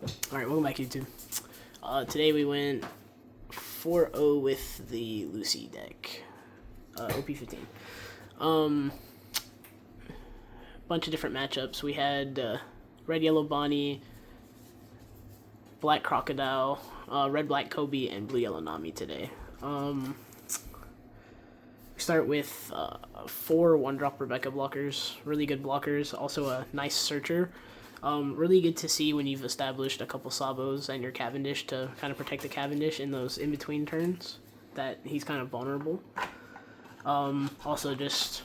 Alright, welcome back, YouTube. Today we went 4-0 with the Lucy deck. OP15. Bunch of different matchups. We had Red Yellow Bonnie, Black Crocodile, Red Black Kobe, and Blue Yellow Nami today. We start with 4 1-drop Rebecca blockers. Really good blockers. Also a nice searcher. Really good to see when you've established a couple Sabos and your Cavendish to kind of protect the Cavendish in those in-between turns that he's kind of vulnerable. Also just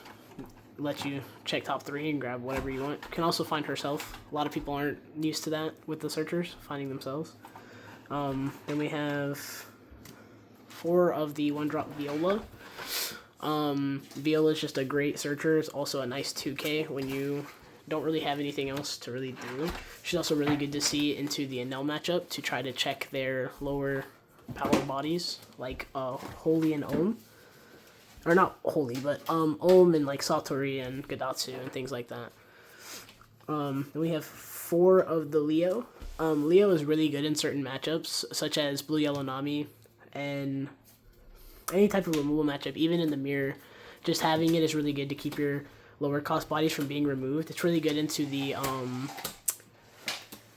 let you check top 3 and grab whatever you want. Can also find herself. A lot of people aren't used to that with the searchers, finding themselves. Then we have 4 of the 1-drop Viola. Viola is just a great searcher. It's also a nice 2K when you don't really have anything else to really do. She's also really good to see into the Enel matchup to try to check their lower power bodies, like Holy and Ohm. Or not Holy, but Ohm and like Satori and Gadatsu and things like that. Then we have 4 of the Leo. Leo is really good in certain matchups, such as Blue Yellow Nami and any type of removal matchup, even in the mirror. Just having it is really good to keep your lower cost bodies from being removed. It's really good into the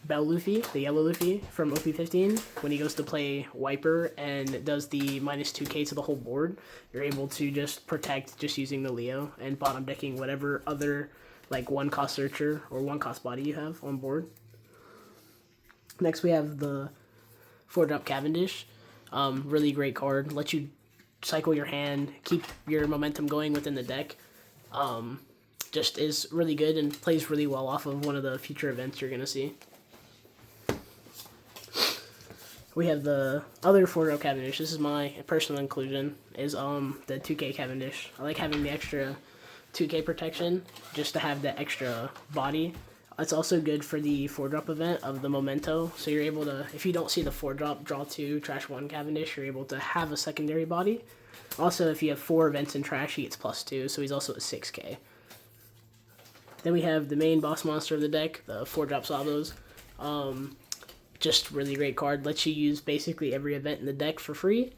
Bell Luffy, the yellow Luffy from OP15. When he goes to play Wiper and does the minus 2k to the whole board, you're able to just protect just using the Leo and bottom decking whatever other like 1-cost searcher or 1-cost body you have on board. Next we have the 4-drop Cavendish. Really great card. Lets you cycle your hand, keep your momentum going within the deck. Just is really good and plays really well off of one of the future events you're going to see. We have the other 4-drop Cavendish. This is my personal inclusion, is the 2K Cavendish. I like having the extra 2K protection just to have the extra body. It's also good for the 4-drop event of the Memento, so you're able to, if you don't see the 4-drop, draw 2, trash 1 Cavendish, you're able to have a secondary body. Also, if you have 4 events in trash, he gets +2, so he's also at 6k. Then we have the main boss monster of the deck, the 4-drop Sabos. Just really great card. Lets you use basically every event in the deck for free.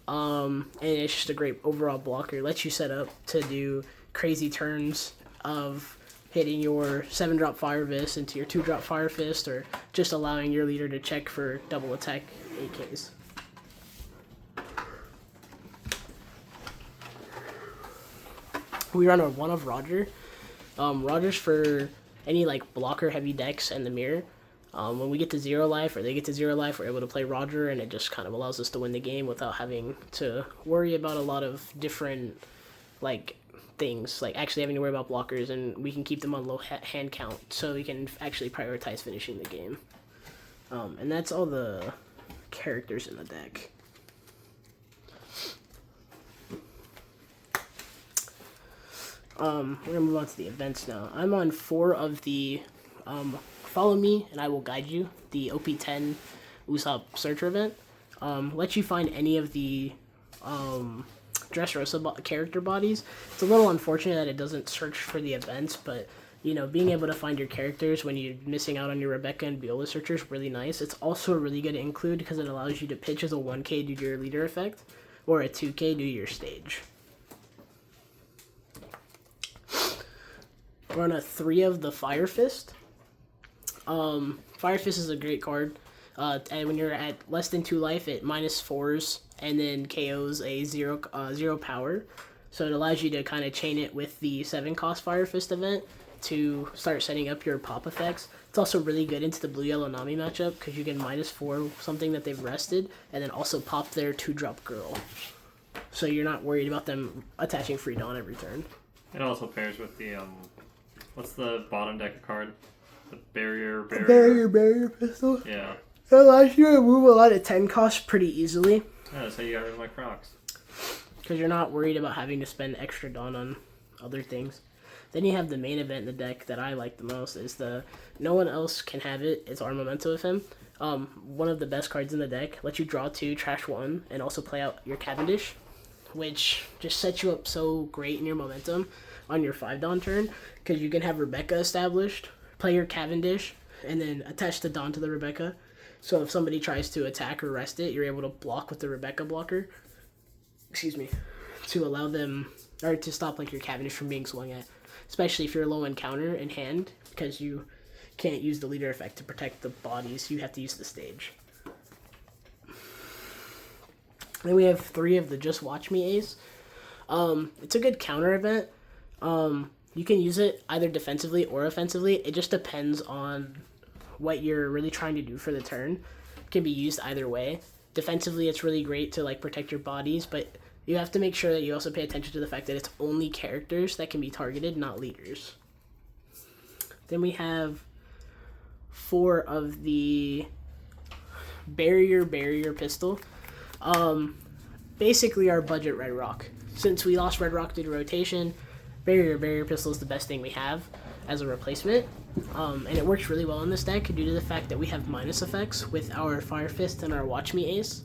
And it's just a great overall blocker. Lets you set up to do crazy turns of hitting your 7-drop Fire Fist into your 2-drop Fire Fist, or just allowing your leader to check for double attack AKs. We run a 1 of Roger. Roger's for any like blocker heavy decks and the mirror. When we get to 0 life or they get to 0 life, we're able to play Roger, and it just kind of allows us to win the game without having to worry about a lot of different like things, like actually having to worry about blockers, and we can keep them on low hand count so we can actually prioritize finishing the game. And that's all the characters in the deck. We're gonna move on to the events now. I'm on 4 of the Follow Me and I Will Guide You, the OP10 Usopp Searcher event. Lets you find any of the Dressrosa character bodies. It's a little unfortunate that it doesn't search for the events, but you know, being able to find your characters when you're missing out on your Rebecca and Viola searcher is really nice. It's also really good to include because it allows you to pitch as a 1k due to your leader effect, or a 2k due to your stage. We're on a 3 of the Fire Fist. Fire Fist is a great card. And when you're at less than 2 life, it -4s and then KOs a 0 power. So it allows you to kind of chain it with the 7-cost Fire Fist event to start setting up your pop effects. It's also really good into the Blue Yellow Nami matchup because you can -4 something that they've rested and then also pop their 2-drop girl. So you're not worried about them attaching Free Dawn every turn. It also pairs with the what's the bottom deck card? The barrier pistol? Yeah. It allows you to remove a lot of 10 costs pretty easily. Yeah, that's how you got rid of my Crocs. Because you're not worried about having to spend extra Dawn on other things. Then you have the main event in the deck that I like the most, is the no one else can have it. It's our Memento of him. One of the best cards in the deck. Lets you draw 2, trash 1, and also play out your Cavendish, which just sets you up so great in your momentum on your 5 Dawn turn, because you can have Rebecca established, play your Cavendish, and then attach the Dawn to the Rebecca. So if somebody tries to attack or rest it, you're able to block with the Rebecca blocker. Excuse me. To allow them, or to stop like your Cavendish from being swung at. Especially if you're low in counter in hand, because you can't use the leader effect to protect the bodies. You have to use the stage. Then we have 3 of the Just Watch Me Ace. It's a good counter event. You can use it either defensively or offensively. It just depends on what you're really trying to do for the turn. It can be used either way. Defensively, it's really great to like protect your bodies, but you have to make sure that you also pay attention to the fact that it's only characters that can be targeted, not leaders. Then we have 4 of the barrier pistol. Basically our budget Red Rock. Since we lost Red Rock due to rotation, barrier pistol is the best thing we have as a replacement. And it works really well in this deck due to the fact that we have minus effects with our Fire Fist and our Watch Me Ace.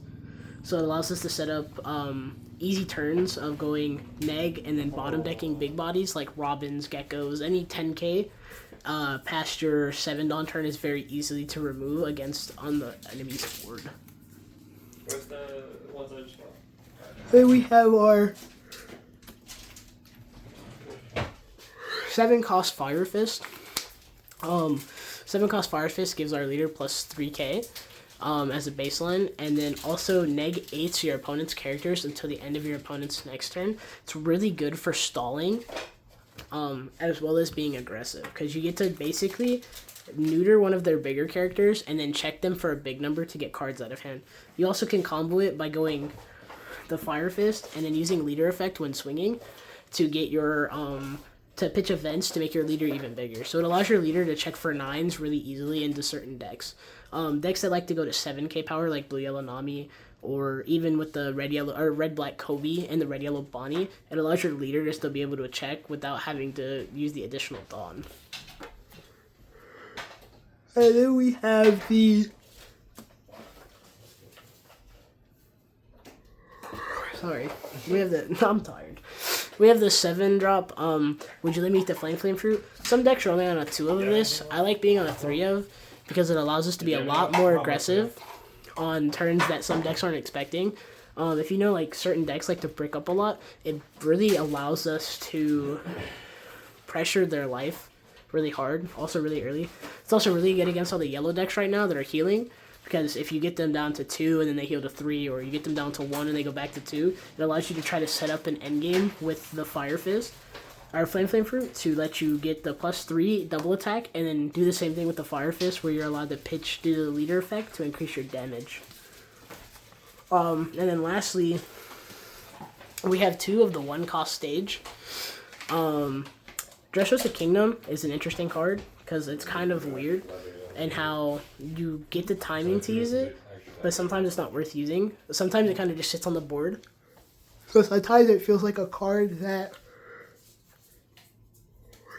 So it allows us to set up easy turns of going neg and then bottom decking big bodies like Robins, Geckos, any 10k past your 7 Dawn turn is very easily to remove against on the enemy's board. Where's the ones I just bought? Then we have our 7 cost Fire Fist. 7 cost Fire Fist gives our leader plus 3k as a baseline, and then also neg 8 to your opponent's characters until the end of your opponent's next turn. It's really good for stalling, as well as being aggressive, because you get to basically neuter one of their bigger characters and then check them for a big number to get cards out of hand. You also can combo it by going the Fire Fist and then using leader effect when swinging to get your to pitch events to make your leader even bigger. So it allows your leader to check for 9s really easily into certain decks. Decks that like to go to 7k power like Blue Yellow Nami, or even with the red black Kobe and the red yellow Bonnie, it allows your leader to still be able to check without having to use the additional Dawn. And then we have the I'm tired. We have the 7-drop, Would You Let Me Eat the Flame Fruit? Some decks are only on a 2 of this. I like being on a 3 of, because it allows us to be a lot more aggressive on turns that some decks aren't expecting. If you know, like, certain decks like to brick up a lot, it really allows us to pressure their life really hard, also really early. It's also really good against all the yellow decks right now that are healing, because if you get them down to 2 and then they heal to 3, or you get them down to 1 and they go back to 2, it allows you to try to set up an endgame with the Fire Fist, or Flame Fruit, to let you get the +3 double attack, and then do the same thing with the Fire Fist, where you're allowed to pitch due to the leader effect to increase your damage. And then lastly, we have 2 of the 1-cost stage. Dressrosa Kingdom is an interesting card, because it's kind of weird and how you get the timing to use it, but sometimes it's not worth using. Sometimes it kind of just sits on the board. So sometimes it feels like a card that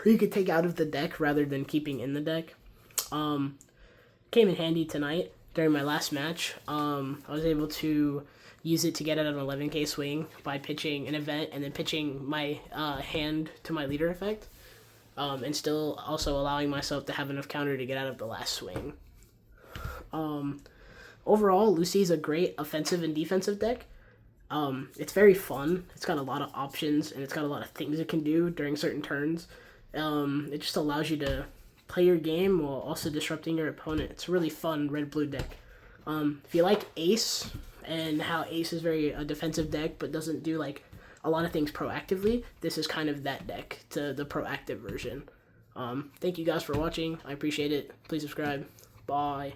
you could take out of the deck rather than keeping in the deck. Came in handy tonight during my last match. I was able to use it to get out an 11k swing by pitching an event and then pitching my hand to my leader effect. And still also allowing myself to have enough counter to get out of the last swing. Overall, Lucy is a great offensive and defensive deck. It's very fun. It's got a lot of options, and it's got a lot of things it can do during certain turns. It just allows you to play your game while also disrupting your opponent. It's a really fun red-blue deck. If you like Ace, and how Ace is very a defensive deck, but doesn't do like a lot of things proactively, this is kind of that deck, to the proactive version. Thank you guys for watching. I appreciate it. Please subscribe. Bye.